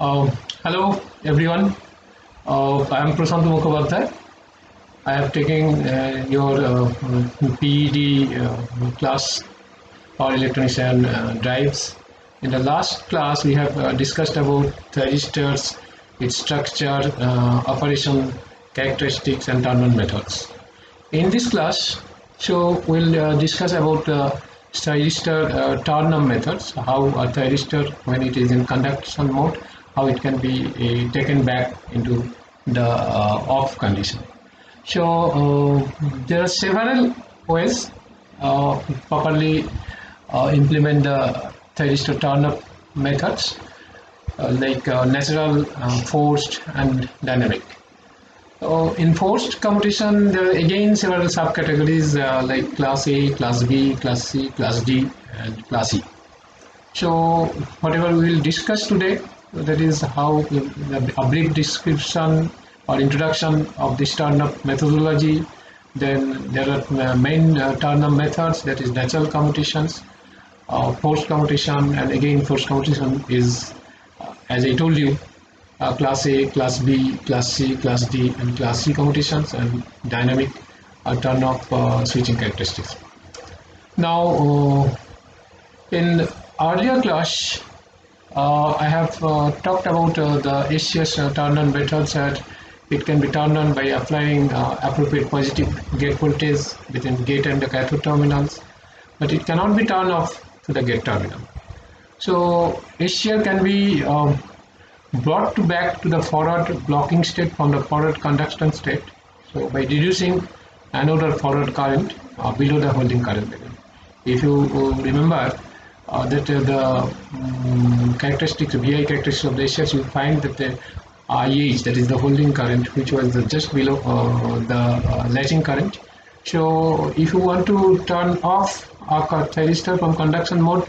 Uh, Hello everyone. I am Prasanth Mukhopadhyay. I have taken your PED class or electronics and drives. In the last class, we have discussed about thyristors, its structure, operation, characteristics, and turn-on methods. In this class, so we'll discuss about thyristor turn-on methods, how a thyristor, when it is in conduction mode, how it can be taken back into the off condition. So there are several ways properly implement the thyristor turn-up methods like natural, forced, and dynamic. So in forced commutation, there are again several subcategories like class A, class B, class C, class D, and class E. So whatever we will discuss today, that is how a brief description or introduction of this turn-up methodology. Then there are main turn-up methods, that is natural commutations, forced commutation, and again forced commutation is, as I told you, class A, class B, class C, class D, and class C commutations, and dynamic turn-off switching characteristics. Now, in earlier class, I have talked about the SCS turn-on methods that it can be turned on by applying appropriate positive gate voltage between gate and the cathode terminals, but it cannot be turned off to the gate terminal. So SCR can be brought back to the forward blocking state from the forward conduction state, so by reducing anode or forward current below the holding current level. If you remember that the characteristics, VI characteristics of the SCRs, you find that the IH, that is the holding current, which was just below the latching current. So if you want to turn off a thyristor from conduction mode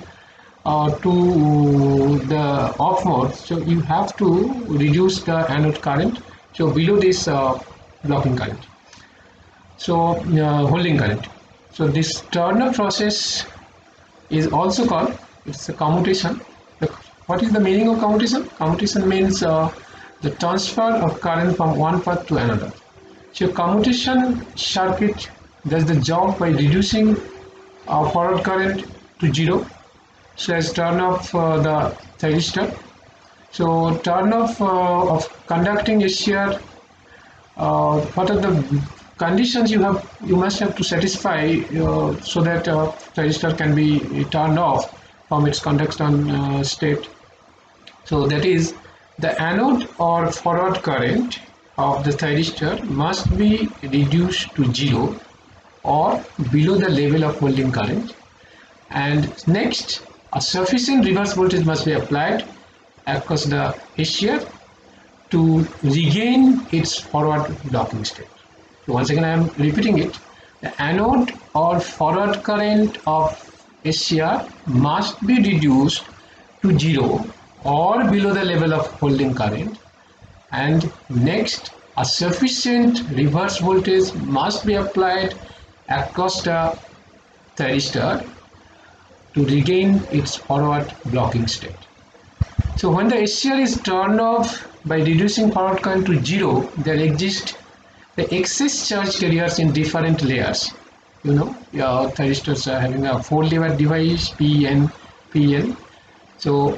to the off mode, so you have to reduce the anode current, so below this blocking current, so holding current. So this turn-up process is also called, it's a commutation. What is the meaning of commutation? Commutation means the transfer of current from one path to another. So commutation circuit does the job by reducing forward current to zero, so as turn off the thyristor. So turn off of conducting SCR, what are the conditions you must have to satisfy so that thyristor can be turned off from its conduction state. So that is, the anode or forward current of the thyristor must be reduced to zero or below the level of holding current, and next a sufficient reverse voltage must be applied across the SCR to regain its forward blocking state. So once again I am repeating it, the anode or forward current of SCR must be reduced to zero or below the level of holding current, and next a sufficient reverse voltage must be applied across the thyristor to regain its forward blocking state. So when the SCR is turned off by reducing forward current to zero, there exist the excess charge carriers in different layers. You know, thyristors are having a 4-lever device, PN, PN. So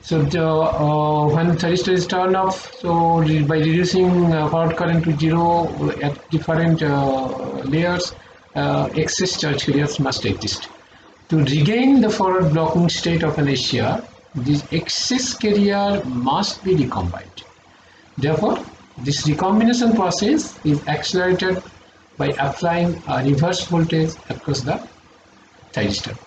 when thyristor is turned off, so by reducing forward current to zero at different layers, excess charge carriers must exist. To regain the forward blocking state of an SCR, this excess carrier must be recombined. Therefore, this recombination process is accelerated by applying a reverse voltage across the thyristor.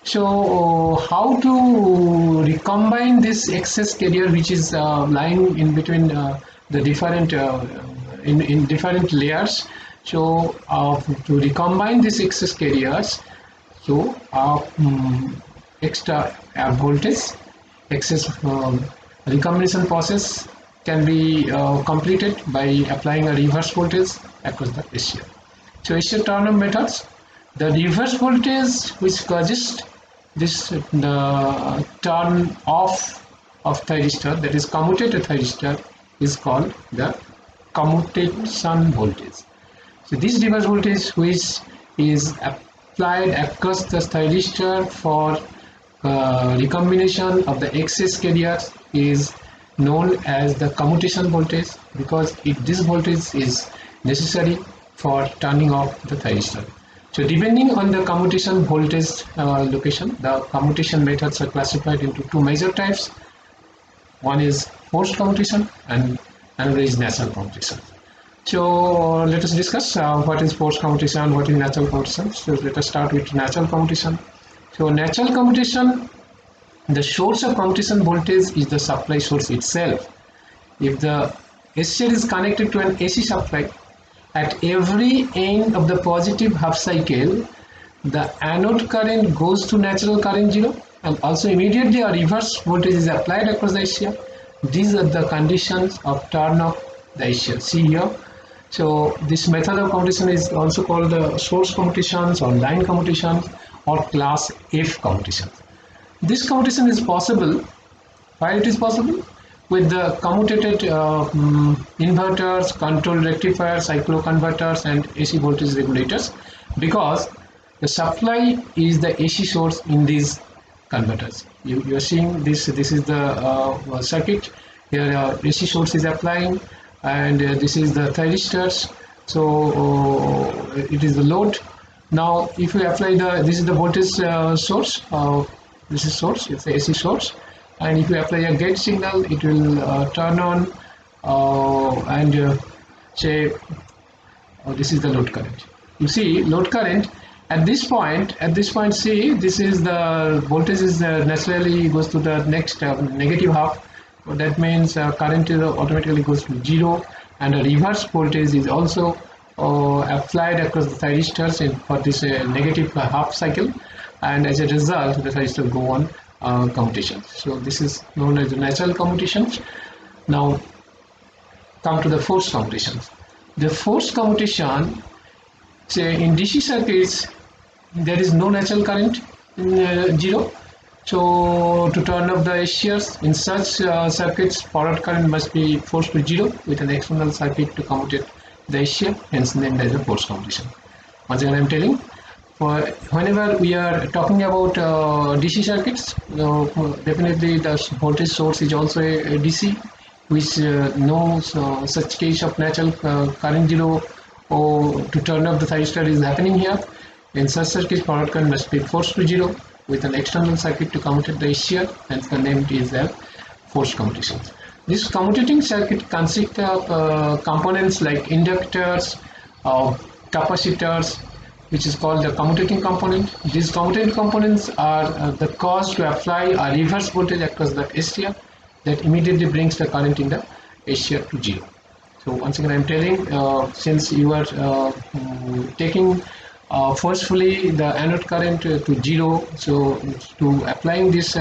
So, how to recombine this excess carrier which is lying in between the different in different layers? So, to recombine these excess carriers, so extra voltage, excess recombination process can be completed by applying a reverse voltage across the SCR. So SCR turn-up methods, the reverse voltage which causes this the turn off of thyristor, that is commutator thyristor, is called the commutation voltage. So this reverse voltage which is applied across the thyristor for recombination of the excess carriers is known as the commutation voltage, because this voltage is necessary for turning off the thyristor. So depending on the commutation voltage location, the commutation methods are classified into two major types. One is forced commutation and another is natural commutation. So let us discuss what is forced commutation, what is natural commutation. So let us start with natural commutation. So natural commutation, the source of commutation voltage is the supply source itself. If the SCR is connected to an AC supply, at every end of the positive half cycle, the anode current goes to natural current 0, and also immediately a reverse voltage is applied across the SCR. These are the conditions of turn off the SCR. See here. So this method of commutation is also called the source commutations or line commutations or class F commutations. This commutation is possible. Why it is possible? With the commutated inverters, control rectifiers, cycloconverters and AC voltage regulators, because the supply is the AC source in these converters. You are seeing this is the circuit. Here AC source is applying, and this is the thyristors. So it is the load. Now if we apply this is the voltage source, this is source, it's the AC source, and if you apply a gate signal, it will turn on and say this is the load current. You see load current at this point, see, this is the voltage is naturally goes to the next negative half. So that means current automatically goes to 0, and a reverse voltage is also applied across the thyristors for this negative half cycle, and as a result the thyristors go on commutation. So this is known as the natural commutations. Now come to the forced commutations. The forced commutation, say in DC circuits, there is no natural current in 0. So to turn off the SCRs in such circuits, forward current must be forced to 0 with an external circuit to commutate the SCR, hence named as a forced commutation. Once again I am telling, for whenever we are talking about DC circuits, definitely the voltage source is also a DC, which no such case of natural current 0 or to turn off the thyristor is happening here. In such circuits, forward current must be forced to 0 with an external circuit to commutate the SCR, hence the name is forced commutation. This commutating circuit consists of components like inductors, capacitors, which is called the commutating component. These commutating components are the cause to apply a reverse voltage across the SCR that immediately brings the current in the SCR to 0. So once again I am telling, since you are taking forcefully the anode current to 0, so to applying this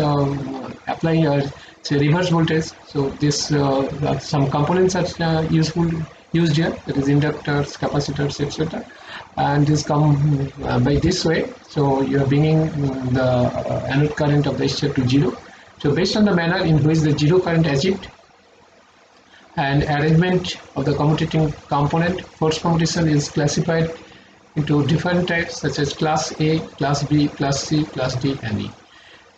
say reverse voltage, so this some components are used here, that is inductors, capacitors, etc., and this come by this way. So you are bringing the anode current of the SCR to 0. So based on the manner in which the 0 current achieved and arrangement of the commutating component, forced commutation is classified into different types such as class A, class B, class C, class D and E.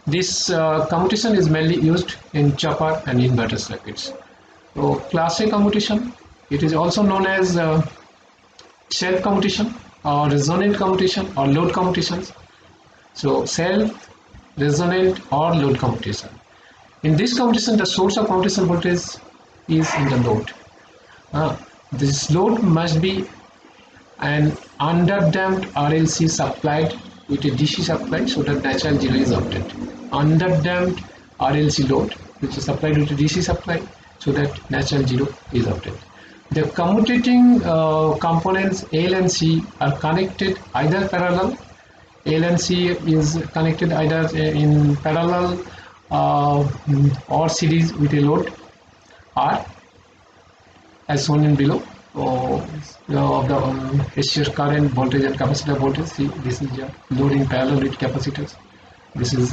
This commutation is mainly used in chopper and inverter circuits. So class A commutation, it is also known as self commutation or resonant commutation or load commutations. So self, resonant or load commutation. In this commutation, the source of commutation voltage is in the load. This load must be an underdamped RLC supplied with a DC supply so that natural 0 is obtained. Underdamped RLC load which is supplied with a DC supply so that natural 0 is obtained. The commutating components L and C are connected either parallel. L and C is connected either in parallel or series with a load R as shown in below. Of the SCR current, voltage and capacitor voltage. See, this is your load in parallel with capacitors. This is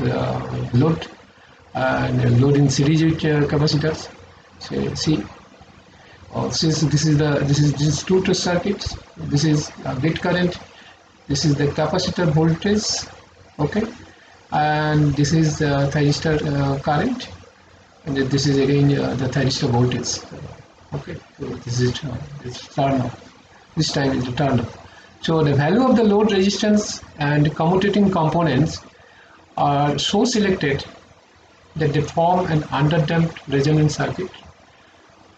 load and load in series with capacitors. So see, since this is two test circuits, this is gate current, this is the capacitor voltage, okay, and this is the thyristor current, and this is again the thyristor voltage, okay. So this is it's turn off. This time is turned off. So the value of the load resistance and commutating components are so selected that they form an underdamped resonance circuit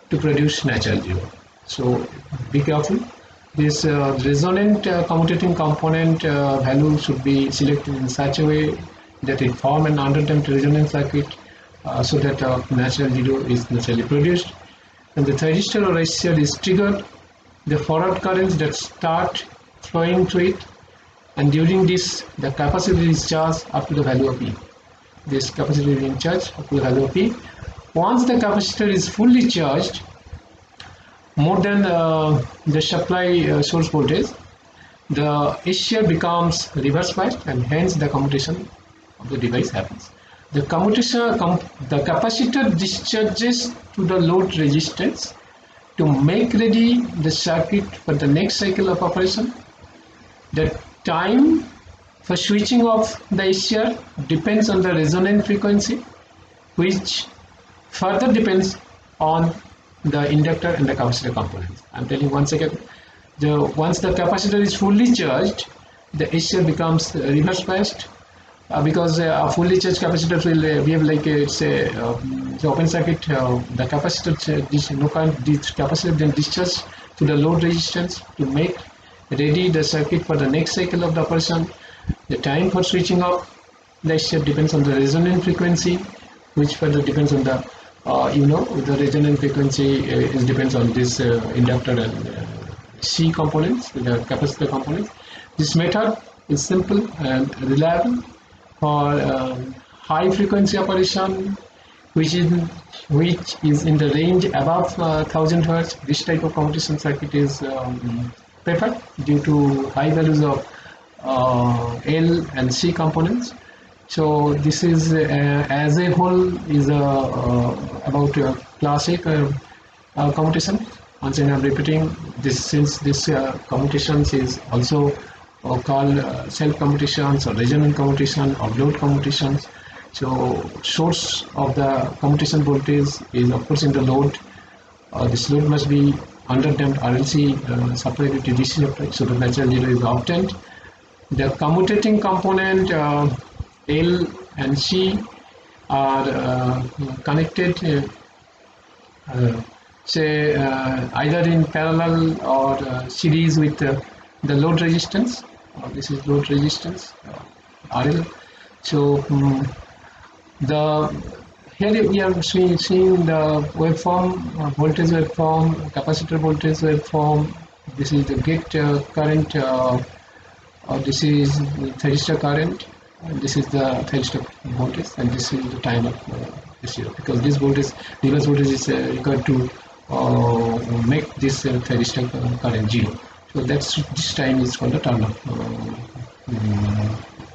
to produce natural zero. So be careful. This resonant commutating component value should be selected in such a way that it form an underdamped resonance circuit so that natural zero is naturally produced. When the thyristor or resistor is triggered, the forward currents that start flowing through it, and during this the capacitor is charged up to the value of E. This capacitor is in charge up to the value of E. Once the capacitor is fully charged, more than the supply source voltage, the SCR becomes reverse biased, and hence the commutation of the device happens. The capacitor discharges to the load resistance to make ready the circuit for the next cycle of operation. The time for switching off the SCR depends on the resonant frequency, which further depends on the inductor and the capacitor components. I'm telling once again, once the capacitor is fully charged, the SCR becomes reverse biased, because a fully charged capacitor will behave like it's a the open circuit. The capacitor capacitor then discharge to the load resistance to make ready the circuit for the next cycle of the operation. The time for switching off the SCR depends on the resonant frequency, which further depends on the the resonant frequency depends on this inductor and C components, the capacitor components. This method is simple and reliable for high frequency operation, which is in the range above 1000 Hz. This type of commutation circuit is preferred due to high values of L and C components. So this is as a whole is about class A commutation. Once again, I'm repeating this, since this commutations is also called self commutations or resonant commutation or load commutations. So source of the commutation voltage is of course in the load. This load must be underdamped RLC supplied with DC supply, so the natural zero is obtained. The commutating component L and C are connected say either in parallel or series with the load resistance. This is load resistance RL. So here we are seeing the waveform, voltage waveform, capacitor voltage waveform. This is the gate current, this is the thyristor current, and this is the thyristor voltage, and this is the time of zero, because this voltage, reverse voltage is required to make this thyristor current zero. So that's this time is called the turn-up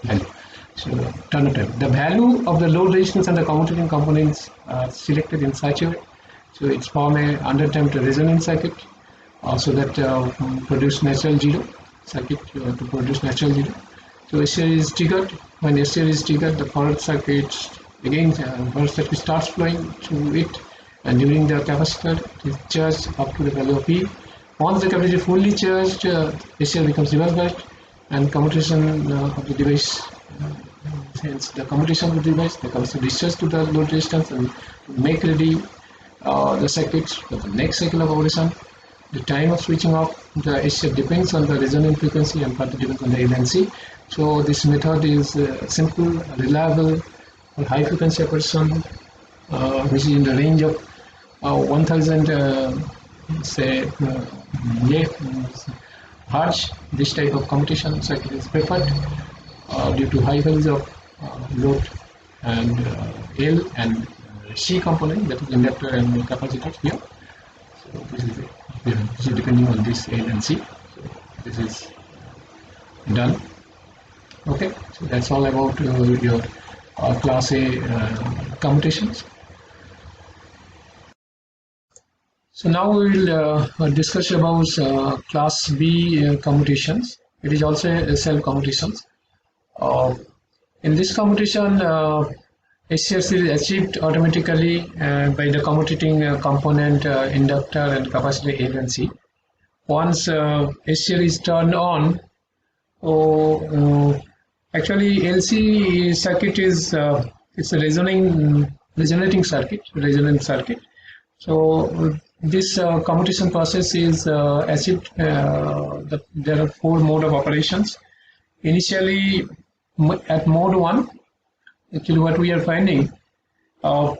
value. So turn-up time. The value of the load resistance and the commutating components are selected in such a way, so it's form a underdamped resonance circuit, so that produce natural zero circuit to produce natural zero. So SCR is triggered. When SCR is triggered, the forward circuit again forward circuit starts flowing through it, and during the capacitor it is charged up to the value of E. Once the capacitor is fully charged, SCR becomes reverse biased, and commutation of the device, hence the commutation of the device, the capacitor discharges to the load resistance and make ready the circuits for the next cycle of operation. The time of switching off the SCR depends on the resonant frequency and further depends on the L and C. So this method is simple, reliable for high frequency operation, which is in the range of 1000 Hertz. This type of commutation circuit is preferred due to high values of load and L and C component, that is inductor and capacitor here. So this is it. This is depending on this L and C. So this is done. Okay, so that's all about your class A commutations. So now we will discuss about class B commutations. It is also a cell commutations. In this commutation, HCFC is achieved automatically by the commutating component inductor and capacitor A and C. Once HCL is turned on, actually LC circuit is it's a resonating circuit, resonant circuit. So this commutation process is achieved. There are 4 modes of operations. Initially, at mode 1, actually what we are finding, a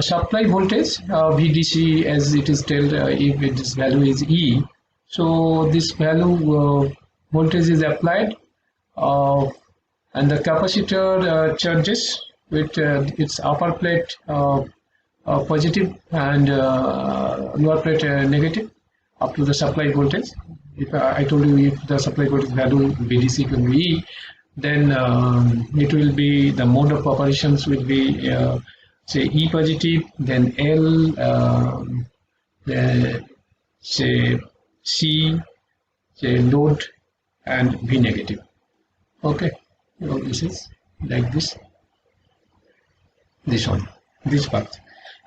supply voltage VDC, as it is told, if its value is E. So this value voltage is applied, and the capacitor charges with its upper plate positive and lower plate negative up to the supply voltage. If I told you, if the supply voltage value VDC can be E, then it will be, the mode of operations will be say E positive, then L, say C, say load, and V negative. Okay, so this is like this one, this path.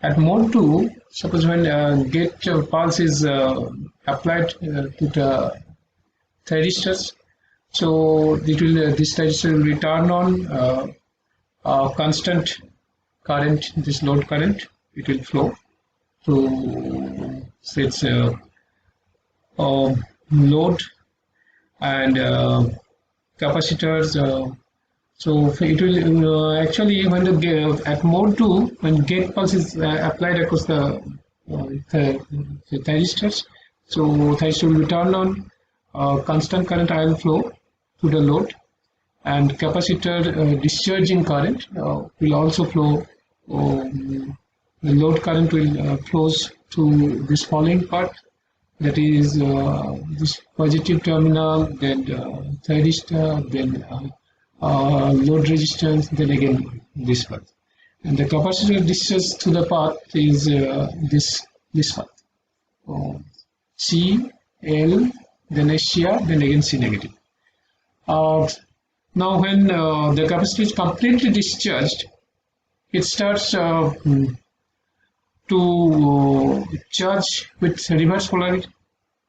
At mode 2, suppose when gate pulse is applied to the thyristors, so it will, this thyristor will be turned on, constant current, this load current, it will flow to, say it's load and capacitors. So it will actually, when the at mode 2, when gate pulse is applied across the thyristors, so thyristor will be turned on, constant current will flow to the load, and capacitor discharging current will also flow. The load current will flows to this following part, that is this positive terminal, then thyristor, then load resistance, then again this path, and the capacitor discharge to the path is this path, C, L, then HCR, then again C negative. Now when the capacitor is completely discharged, it starts to charge with reverse polarity.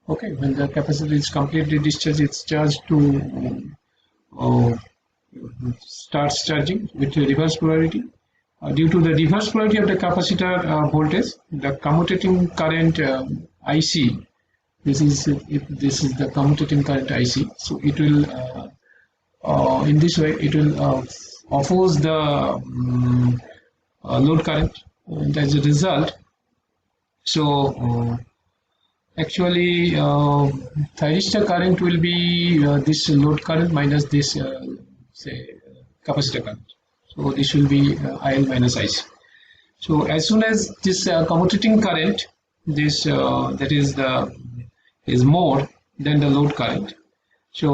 Okay, when the capacitor is completely discharged, it's charged to starts charging with reverse polarity. Due to the reverse polarity of the capacitor voltage, the commutating current IC, this is the commutating current IC, so it will in this way it will oppose the load current, and as a result, so actually thyristor current will be this load current minus this say capacitor current. So this will be IL minus IC. So as soon as this commutating current, this that is more than the load current, so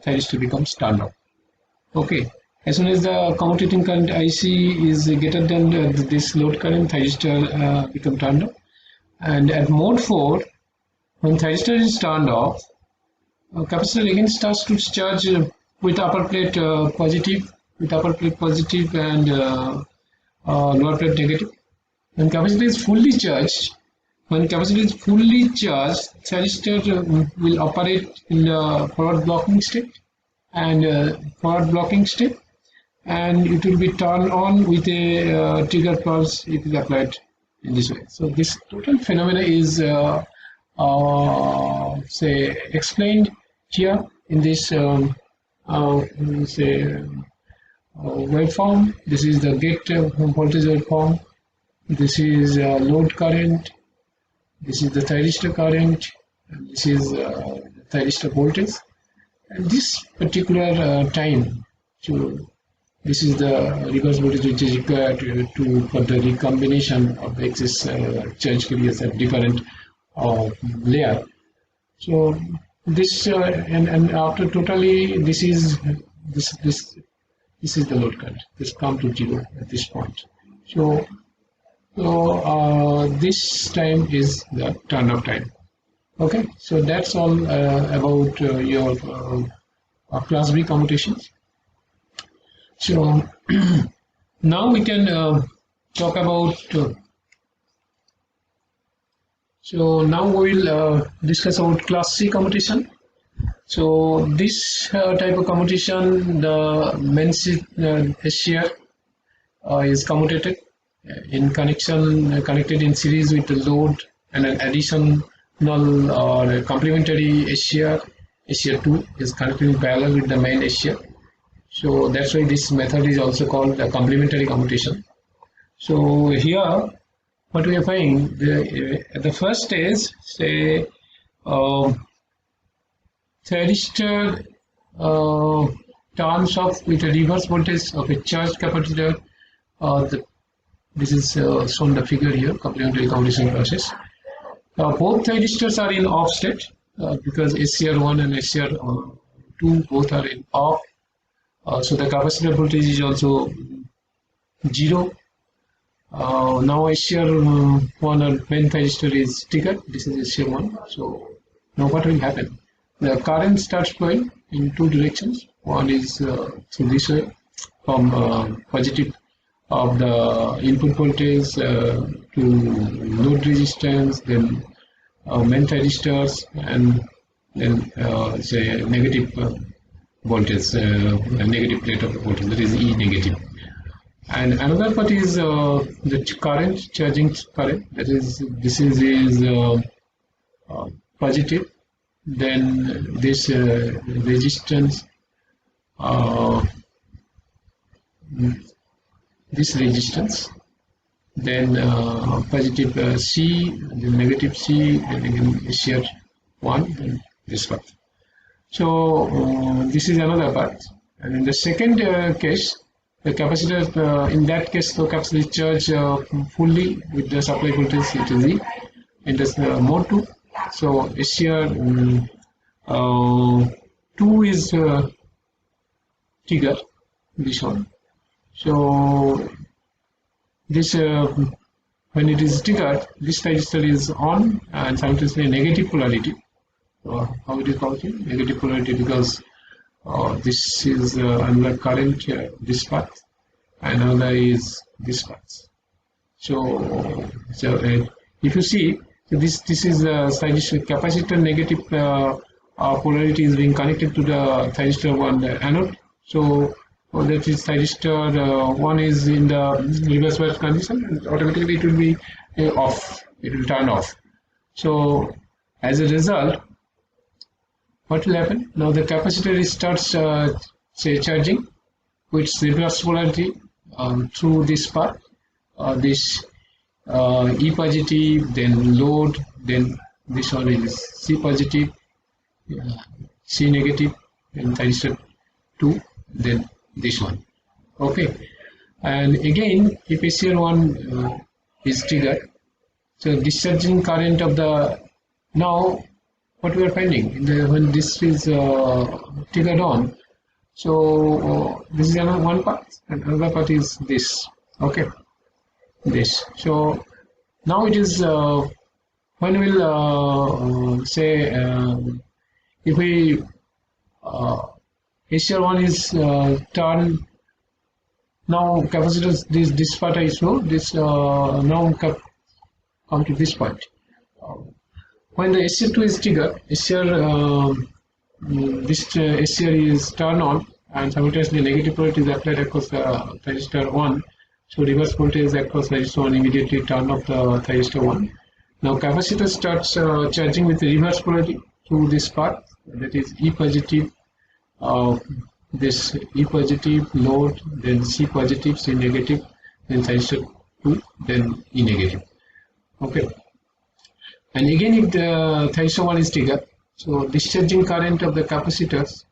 thyristor becomes turned off. Okay, as soon as the commutating current IC is greater than this load current, thyristor become turned off. And at mode 4, when thyristor is turned off, capacitor again starts to charge with upper plate positive, and lower plate negative. When capacitor is fully charged, thyristor will operate in the forward blocking state, and it will be turned on with a trigger pulse if it is applied in this way. So this total phenomena is say explained here in this waveform. This is the gate voltage waveform. This is load current. This is the thyristor current. And this is thyristor voltage. And this particular time, so this is the reverse voltage which is required for the recombination of the excess charge carriers at different layer. So this and after totally this This is the load current. This come to 0 at this point. So this time is the turn off time. Okay, so that's all about your class B commutations. So now we can talk about. So now we will discuss about class C commutation. So this type of commutation, the main SCR is commutated in connected in series with the load and an additional or a complementary SCR. SCR2 is connected in parallel with the main SCR. So that's why this method is also called a complementary commutation. So here, what we are finding at the first stage, say thyristor turns off with a reverse voltage of a charged capacitor. This is shown the figure here, complementary commutation process. Both thyristors are in off state because SCR1 and SCR2 both are in off. So the capacitor voltage is also 0. Now SCR1 or main thyristor is triggered. This is SCR1. So now what will happen? The current starts flowing in two directions. One is through this way from positive of the input voltage to load resistance, then main thyristors, and then say negative voltage, negative plate of voltage, that is E negative. And another part is the current, charging current, that is this is positive. Then this resistance, then positive C, then negative C, then again SCR1, then this part. So this is another part. And in the second case, the capacitor, in that case, the capacitor is charged fully with the supply voltage, it is E. In this mode 2, so SCR2 is trigger, this one. So this when it is triggered, this thyristor is on and simultaneously negative polarity. How it is called? Negative polarity, because this is another current, this path, and another is this path. So if you see, this is thyristor capacitor negative polarity is being connected to the thyristor 1 anode. So that is thyristor 1 is in the reverse bias condition, and automatically it will be off. It will turn off. So as a result, what will happen? Now the capacitor starts say charging with reverse polarity through this path. This E positive, then load, then this one is C positive, C negative, then thyristor 2, then this one. Okay, and again, if SCR1 is triggered, so discharging current of the, now what we are finding in the, when this is triggered on, so this is another one part, and another part is this. Okay, this. So now it is when we'll say if we SCR1 is turned, now capacitors, this part is slow, this now come to this point. When the SCR2 is triggered, this SCR is turned on, and simultaneously negative polarity is applied across the thyristor 1. So reverse voltage across thyristor 1 immediately turn off the thyristor 1. Now capacitor starts charging with the reverse polarity through this part, that is E positive, this E positive, load, then C positive, C negative, then thyristor 2, then E negative. Okay. And again, if the thyristor 1 is triggered, so discharging current of the capacitors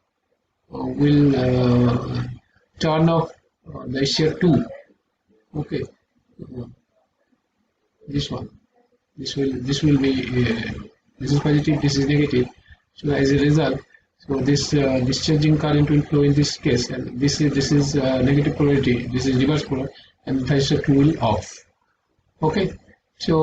will turn off the SCR2. Okay, this one, this will be this is positive, this is negative. So as a result, So this discharging current will flow in this case, and this is negative polarity. This is reverse polar, and thyristor 2 will off. Okay, so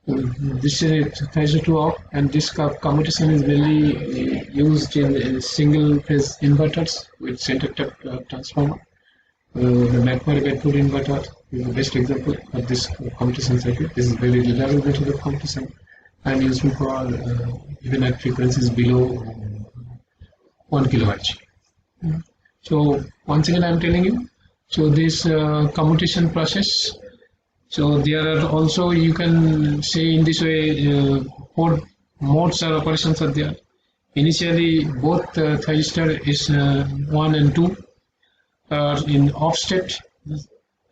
this is thyristor 2 off, and this commutation is mainly used in single phase inverters with center tap transformer. The McMurray-Bedford inverter is the best example of this commutation circuit. This is very reliable method of commutation and useful for even at frequencies below 1 kilohertz. So once again I am telling you, so this commutation process, so there are also, you can say in this way, 4 modes or operations are there. Initially both thyristor is 1 and 2 are in off state,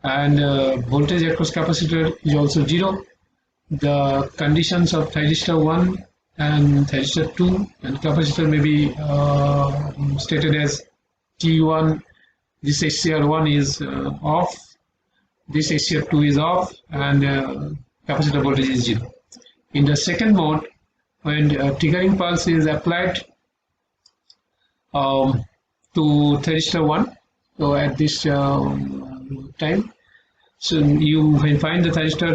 and voltage across capacitor is also 0. The conditions of thyristor 1 and thyristor 2 and capacitor may be stated as T1, this HCR1 is off, this HCR2 is off, and capacitor voltage is 0. In the second mode, when triggering pulse is applied to thyristor 1, so at this time, so you will find the thyristor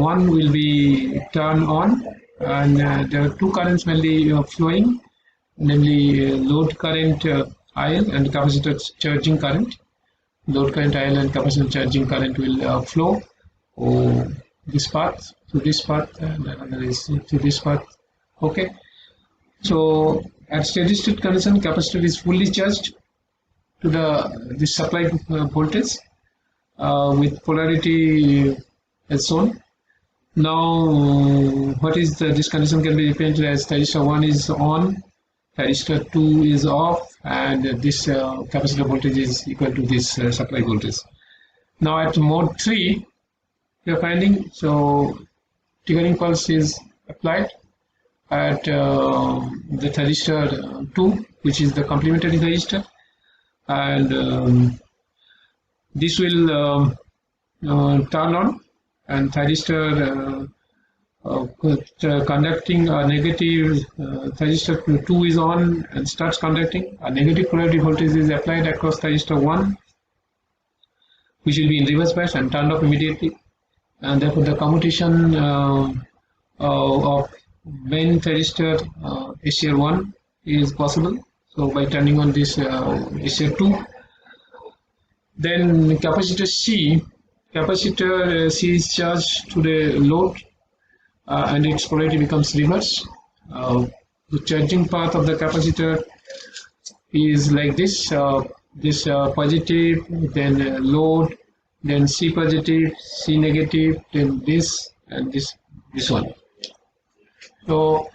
1 will be turned on, and there are 2 currents mainly flowing, namely load current IL and capacitor charging current. Load current IL and capacitor charging current will flow this path to this path, and another is to this path. Okay, so at steady state condition, capacitor is fully charged to this supply voltage with polarity as shown. Now, what is this condition can be represented as thyristor 1 is on, thyristor 2 is off, and this capacitor voltage is equal to this supply voltage. Now at mode 3, we are finding, so triggering pulse is applied at the thyristor 2, which is the complementary thyristor, and this will turn on, and thyristor conducting a negative, thyristor 2 is on and starts conducting. A negative polarity voltage is applied across thyristor 1, which will be in reverse bias and turned off immediately, and therefore the commutation of main thyristor HCR1 is possible. So by turning on this HCR2, then capacitor C is charged to the load, and its polarity becomes reverse. The charging path of the capacitor is like this: this positive, then load, then C positive, C negative, then this, and this one. So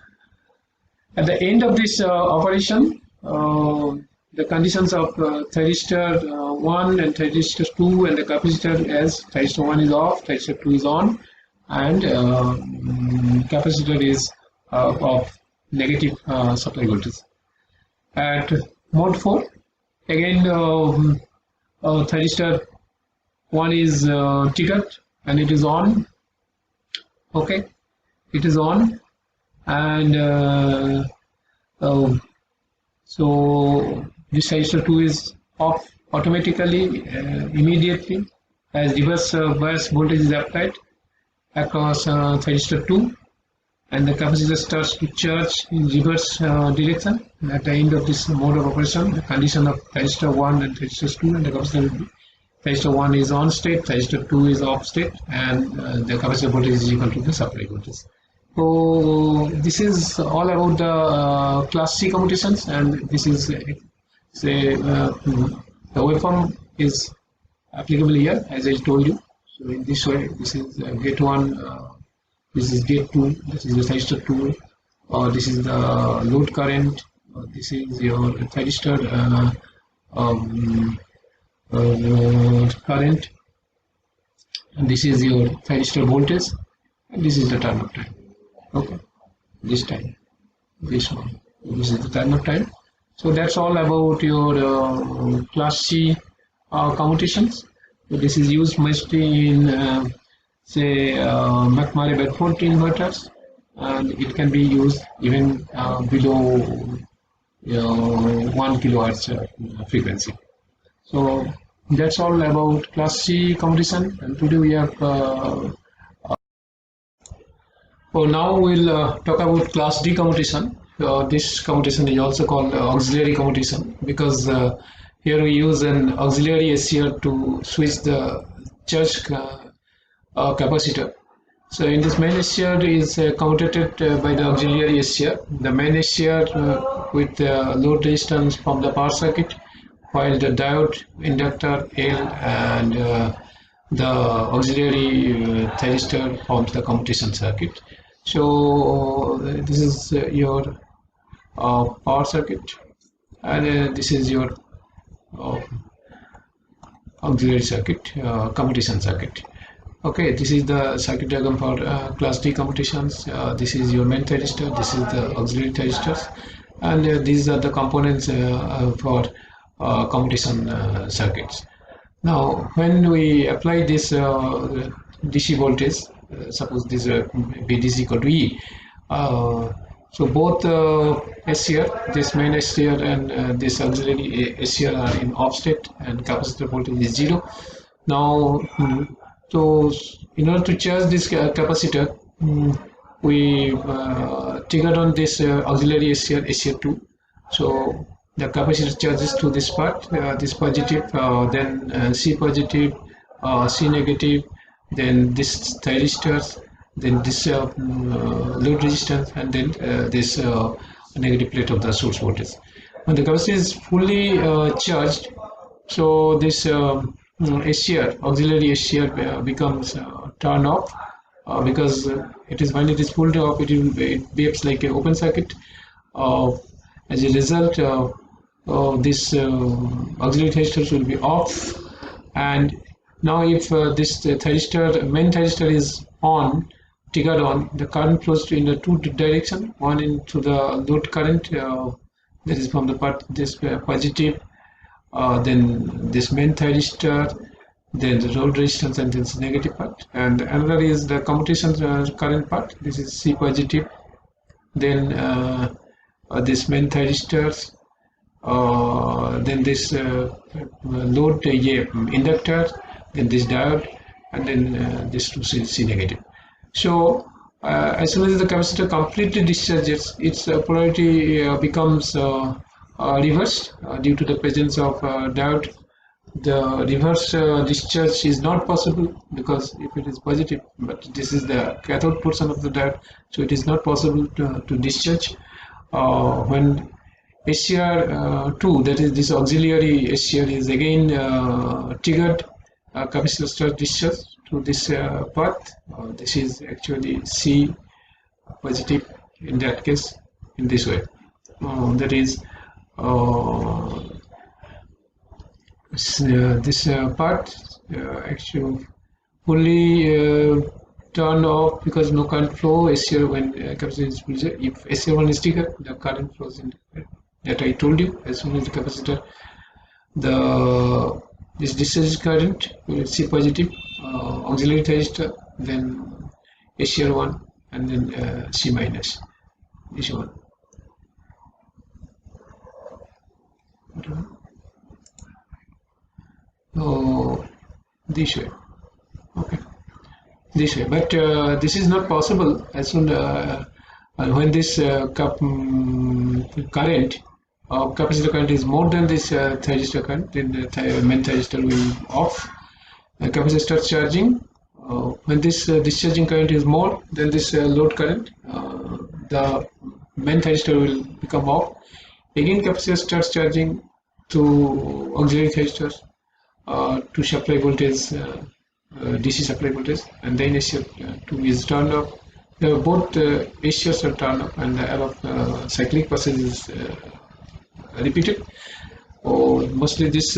at the end of this operation, the conditions of thyristor 1 and thyristor 2 and the capacitor as thyristor 1 is off, thyristor 2 is on, and capacitor is of negative supply voltage. At mode 4, again thyristor 1 is triggered and it is on. Okay, it is on, and so this thyristor 2 is off automatically immediately as reverse bias voltage is applied across thyristor 2, and the capacitor starts to charge in reverse direction. And at the end of this mode of operation, the condition of thyristor 1 and thyristor 2 and the capacitor will be thyristor 1 is on state, thyristor 2 is off state, and the capacitor voltage is equal to the supply voltage. So this is all about the class C commutations, and this is say the waveform is applicable here as I told you. So in this way, this is gate 1, this is gate 2, this is the thyristor 2, or this is the load current, or this is your thyristor current, and this is your thyristor voltage, and this is the turn up time. Okay, this time, this one, this is the turn up time. So that's all about your class C commutations. So this is used mostly in say McMurray-Bedford inverters, and it can be used even below 1 kilohertz frequency. So that's all about class C commutation, and today we have now we'll talk about class D commutation. This commutation is also called auxiliary commutation because here we use an auxiliary SCR to switch the charge capacitor. So in this main SCR is commutated by the auxiliary SCR. The main SCR with the load resistance from the power circuit, while the diode, inductor, L, and the auxiliary thyristor forms the commutation circuit. So this is your power circuit, and this is your auxiliary circuit, commutation circuit. Okay, this is the circuit diagram for class D commutations. This is your main thyristor, this is the auxiliary thyristors, and these are the components for commutation circuits. Now, when we apply this DC voltage, suppose this VDC equal to E, so both SCR, this main SCR and this auxiliary SCR are in off state, and capacitor voltage is 0. Now, so in order to charge this capacitor, we triggered on this auxiliary SCR, SCR2. So the capacitor charges to this part, this positive, then C positive, C negative, then this thyristors, then this load resistance, and then this negative plate of the source voltage. When the capacitor is fully charged, so this SCR, auxiliary SCR becomes turned off because it is when it is pulled off, it behaves like an open circuit. As a result, this auxiliary thyristors will be off, and now if this thyristor, main thyristor is on, triggered on, the current flows in the two direction, one into the load current that is from the part this positive, then this main thyristor, then the load resistance, and then the negative part, and another is the commutation current part. This is C positive, then this main thyristors, then this load inductor, then this diode, and then this to C negative. So as soon as the capacitor completely discharges, its polarity becomes reversed due to the presence of diode. The reverse discharge is not possible because if it is positive, but this is the cathode portion of the diode, so it is not possible to discharge. When SCR2, that is this auxiliary SCR, is again triggered, capacitor starts discharge to this path. This is actually C positive in that case, in this way. That is this part actually fully turned off because no current flow. SCR when capacitor is full, if SCR1 is triggered, the current flows in that I told you. As soon as the capacitor, this discharge current will C positive, auxiliary thyristor, then SCR1, and then C minus, this one. So this way, okay, this way, but this is not possible as soon when this current, capacitor current is more than this thyristor current, then the main thyristor will off. The capacitor starts charging. When this discharging current is more than this load current, the main thyristor will become off. Again, capacitor starts charging to auxiliary thyristors to supply voltage, DC supply voltage, and then SCR2 is turned off. Both SCRs are turned off, and the above cyclic process is repeated. Mostly this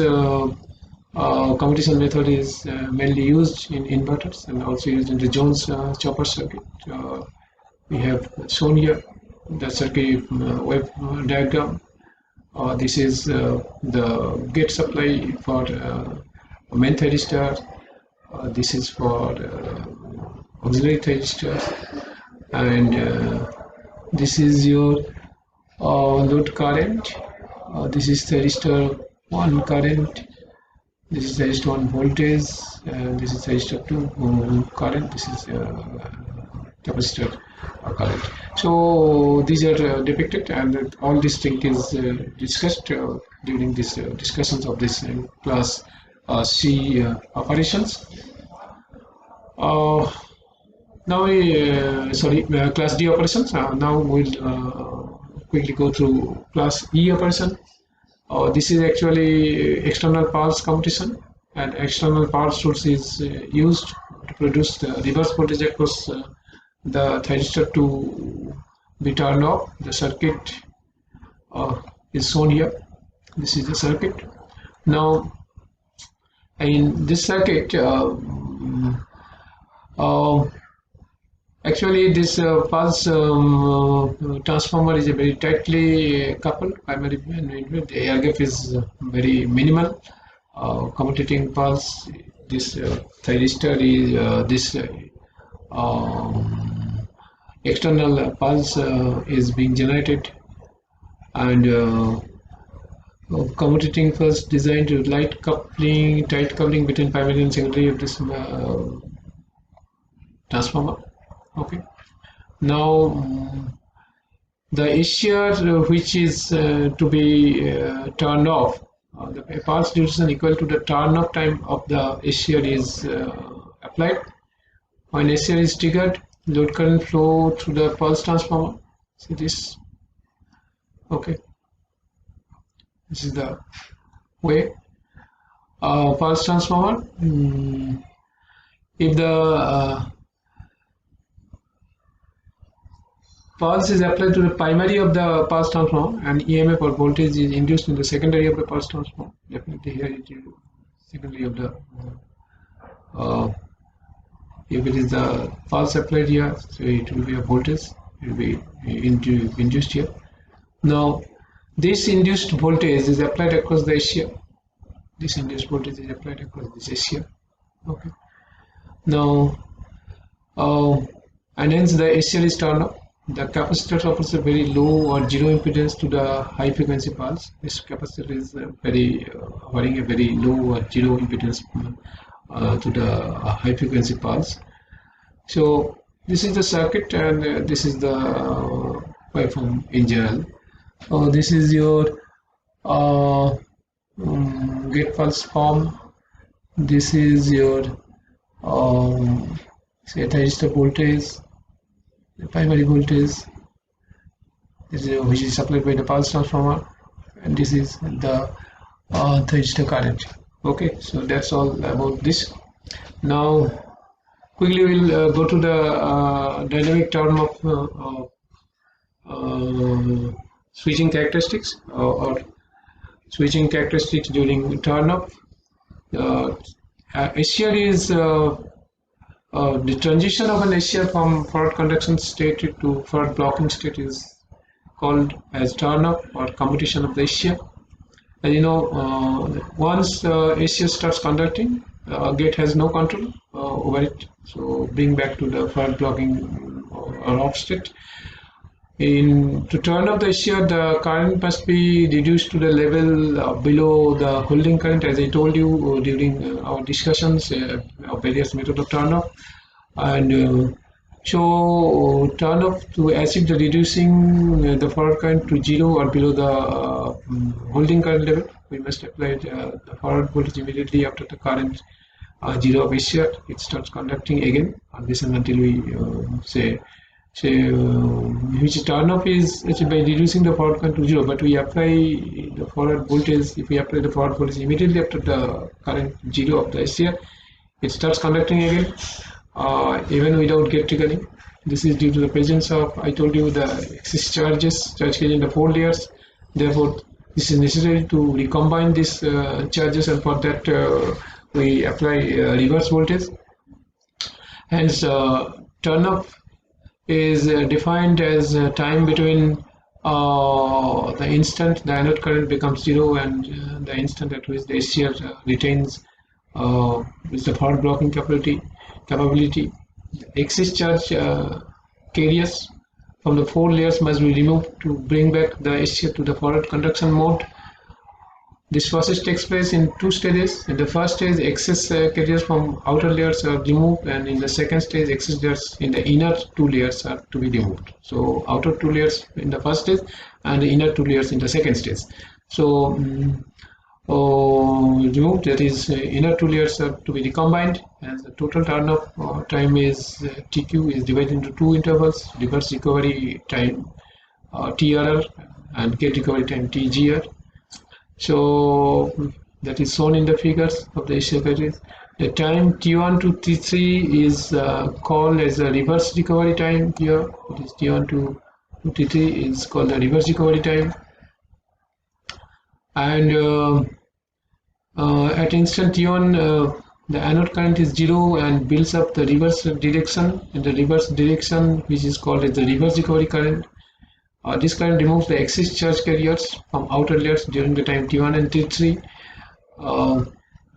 commutation method is mainly used in inverters and also used in the Jones chopper circuit. We have shown here the circuit wave diagram. This is the gate supply for main thyristor. This is for auxiliary thyristor. and this is your load current. This is thyristor 1 current. This is thyristor 1 voltage. This is thyristor 2 current. This is capacitor current. So these are depicted, and all this thing is discussed during this discussions of this class C operations. Now class D operations. Now we'll quickly go through class E operation. This is actually external pulse computation, and external pulse source is used to produce the reverse voltage across the thyristor to be turned off. The circuit is shown here. This is the circuit. Now in this circuit, actually this pulse transformer is a very tightly coupled primary. The air gap is very minimal. Commutating pulse, this thyristor is this external pulse is being generated, and commutating pulse designed to tight coupling between primary and secondary of this transformer. Okay. Now the SCR which is to be turned off, the pulse duration equal to the turn off time of the SCR is applied. When SCR is triggered, load current flow through the pulse transformer. See this. Okay. This is the way. Pulse transformer. If the pulse is applied to the primary of the pulse transformer and EMF or voltage is induced in the secondary of the pulse transformer, definitely here it is secondary of the if it is the pulse applied here, so it will be a voltage, it will be induced here. Now this induced voltage is applied across the SCR. This induced voltage is applied across this SCR. Okay. Now and hence the SCR is turned off. The capacitor offers a very low or zero impedance to the high frequency pulse. This capacitor is offering a very low or zero impedance to the high frequency pulse. So this is the circuit, and this is the waveform in general. This is your gate pulse form. This is your say thyristor voltage, the primary voltage, this is which is supplied by the pulse transformer, and this is the thyristor current. Okay, so that's all about this. Now quickly we'll go to the dynamic term of switching characteristics or switching characteristics during turn off. SCR is the transition of an SCR from forward conduction state to forward blocking state is called as turn off or commutation of the SCR. And you know, once SCR starts conducting, gate has no control over it, so bring back to the forward blocking or off state. To turn off the SCR, the current must be reduced to the level below the holding current, as I told you during our discussions of various methods of turn off. And so turn off to achieve the reducing the forward current to zero or below the holding current level, we must apply the forward voltage immediately after the current zero of SCR. It starts conducting again, and this is until we which turn off is achieved by reducing the forward current to zero, but we apply the forward voltage. If we apply the forward voltage immediately after the current zero of the SCR, it starts conducting again, even without gate triggering. This is due to the presence of, I told you, the excess charge gauge in the 4 layers. Therefore, this is necessary to recombine these charges, and for that we apply reverse voltage. Hence, turn off is defined as time between the instant the anode current becomes zero and the instant at which the SCR retains with the forward blocking capability. The excess charge carriers from the 4 layers must be removed to bring back the SCR to the forward conduction mode. This process takes place in 2 stages. In the first stage, excess carriers from outer layers are removed, and in the second stage, excess layers in the inner 2 layers are to be removed. So outer 2 layers in the first stage and the inner 2 layers in the second stage. So removed, that is inner 2 layers are to be recombined, and the total turn-up time is TQ is divided into 2 intervals: reverse recovery time TRR and gate recovery time TGR. So that is shown in the figures of the SCR carriers. The time T1 to T3 is called as the reverse recovery time here. It is T1 to T3 is called the reverse recovery time. And at instant T1, the anode current is 0 and builds up the reverse direction. In the reverse direction, which is called as the reverse recovery current. This current removes the excess charge carriers from outer layers during the time T1 and T3.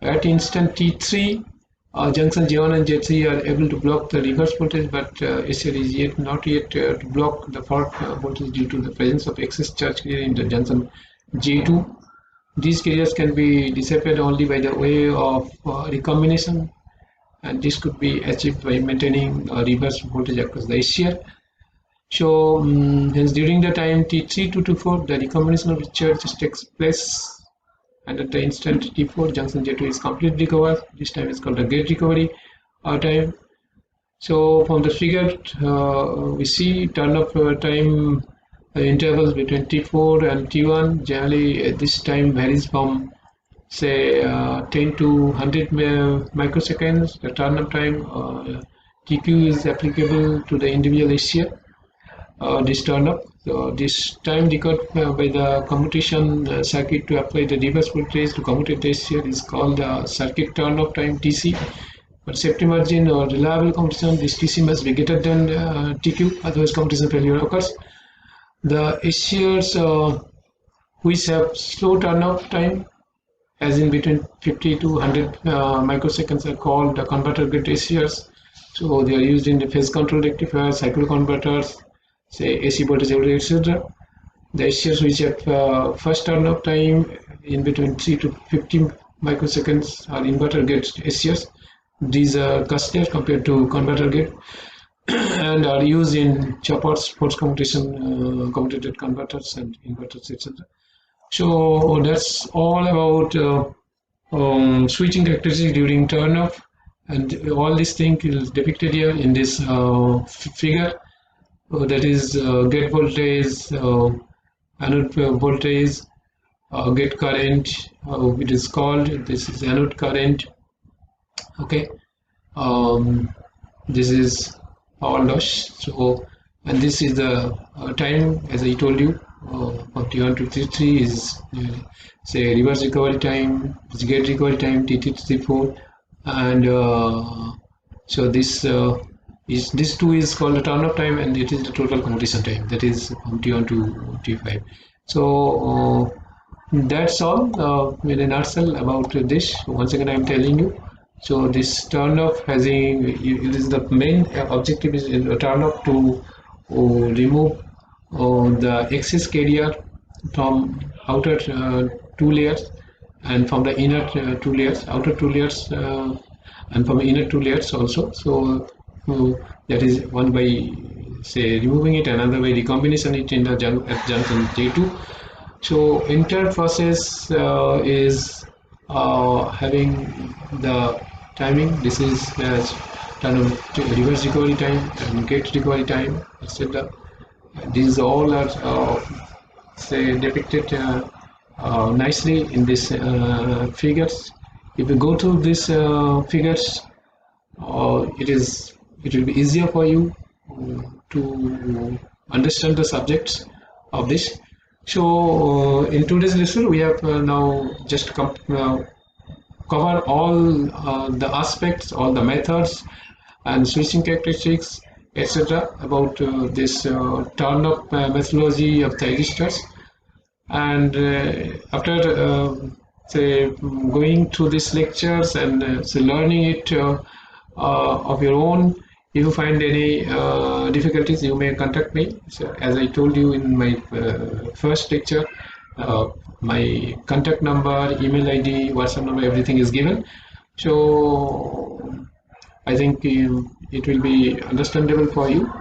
At instant T3, junction J1 and J3 are able to block the reverse voltage, but SCR is not yet to block the forward voltage due to the presence of excess charge carrier in the junction J2. These carriers can be dissipated only by the way of recombination, and this could be achieved by maintaining a reverse voltage across the SCR. So hence during the time T3 to T4, the recombination of the charge takes place, and at the instant T4, junction J2 is completely recovered. This time is called the gate recovery time. So from the figure, we see turn-up time intervals between T4 and T1. Generally, this time varies from say 10 to 100 microseconds. The turn-up time TQ is applicable to the individual SCR. This turn-up. So this time recorded by the commutation circuit to apply the reverse voltage to commute the SCR is called the circuit turn-up time TC. For safety margin or reliable commutation, this TC must be greater than TQ, otherwise commutation failure occurs. The SCRs which have slow turn-up time, as in between 50 to 100 microseconds, are called the converter gate SCRs. So they are used in the phase control rectifiers, cycle converters, say AC voltage regulator, etc. The SCRs which have first turn-up time in between 3 to 15 microseconds are inverter gate SCRs. These are costlier compared to converter gate and are used in choppers, force commutation, commutated converters and inverters, etc. So that's all about switching characteristics during turn-off, and all these things is depicted here in this figure. That is gate voltage, anode voltage, gate current, it is called. This is anode current. Okay, this is power loss. So, and this is the time, as I told you, from T1 to T3 is say reverse recovery time, gate recovery time, T3 to T4, and so this is this two is called the turn-up time, and it is the total commutation time, that is from T1 to T5. So that's all in a nutshell about this. Once again, I am telling you. So this turn-off it is the main objective is turn-off to remove the excess carrier from outer 2 layers and from the inner 2 layers, outer 2 layers and from the inner 2 layers also. So that is one by say removing it, another by recombination it in the junction J2. So entire process is having the timing. This is as reverse recovery time and gate recovery time, etc. These all are say depicted nicely in this figures. If you go through these figures, it will be easier for you to understand the subjects of this. So in today's lesson, we have now just cover all the aspects, all the methods and switching characteristics, etc. about this turn-up methodology of thyristors. And after say going through these lectures and learning it of your own, If you find any difficulties, you may contact me. So, as I told you in my first lecture, my contact number, email ID, WhatsApp number, everything is given. So I think it will be understandable for you.